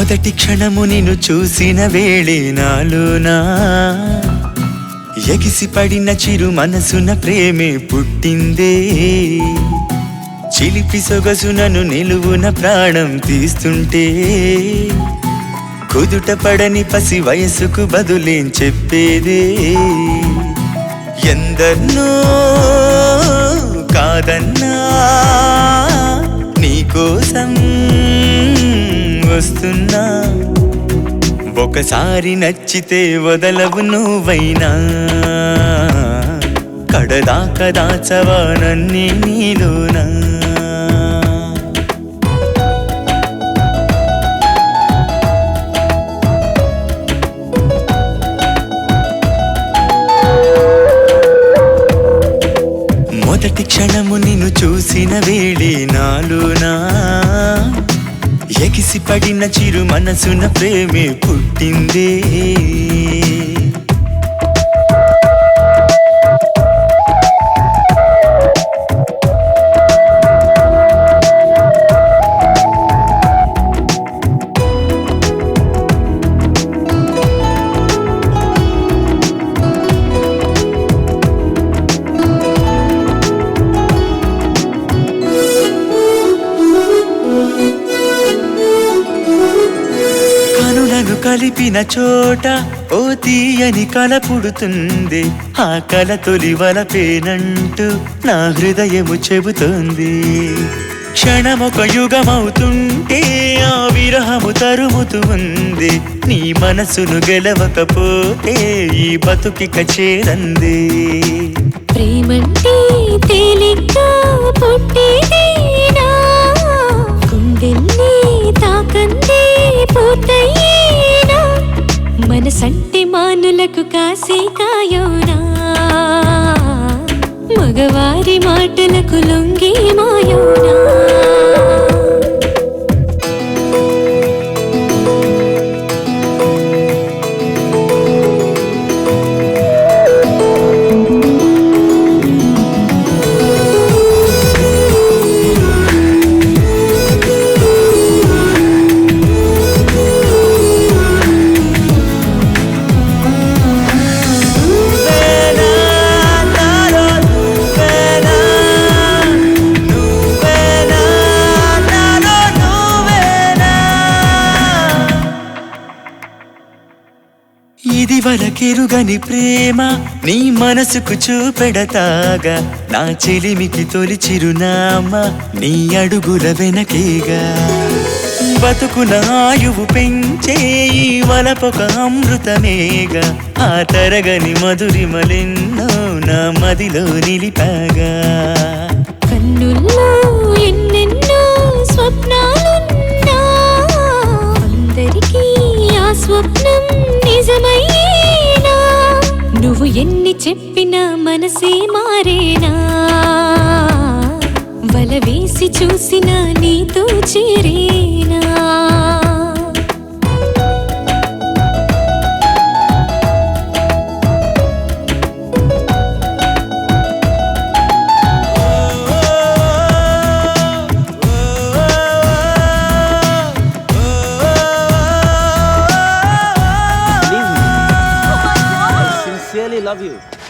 మొదటి క్షణము నిన్ను చూసిన వేళే నాలోనా ఎగిసి పడిన చిరు మనసున ప్రేమే పుట్టిందే. చిలిపి సొగసునను నిలువున ప్రాణం తీస్తుంటే కుదుట పడని పసి వయసుకు బదులేం చెప్పేదే. ఎందర్నో కాదన్నా నీకోసం వస్తున్నా. ఒకసారి నచ్చితే వదలవు నువ్వైనా, కడదాకా దాచవా నన్నే నీలోనా. మొదటి క్షణము నిన్ను చూసిన వేళే నాలోనా ఎగిసి పడిన చిరు మనసున ప్రేమే పుట్టిందే. కలిపిన చోట ఓ తీయని కల పుడుతుంది. ఆ కల తొలి వలపేనంటూ నా హృదయము చెబుతోంది. క్షణమొక యుగమవుతుంటే ఆ విరహము తరుముతూ ఉంది. నీ మనసును గెలవకపోతే ఈ బతుకిక చేరంది. ప్రేమంటే తేలిగ్గా పుట్టేదేనా, గుండెల్ని తాకందే పూర్తయ్యేనా. మనసంటే మానులకు కాసే కాయోనా, మగవారి మాటలకు లొంగే మాయోనా. ఇది వరకెరుగని ప్రేమ నీ మనసుకు చూపెడతాగా. నా చెలిమికి తొలి చిరునామా నీ అడుగుల వెనకేగా. బతుకున ఆయువు పెంచే ఈ వలపొక అమృతమేగా. ఆ తరగని మధురిమలెన్నో నా మదిలో నిలిపాగా. కన్నుల్లో ఎన్నెన్నో స్వప్నాలున్నా, అందరికీ ఆ స్వప్నం నిజమయ్యేనా. నువ్వు ఎన్ని చెప్పినా మనసే మారేనా, వల వేసి చూసినా నీతో చేరేనా. Love you.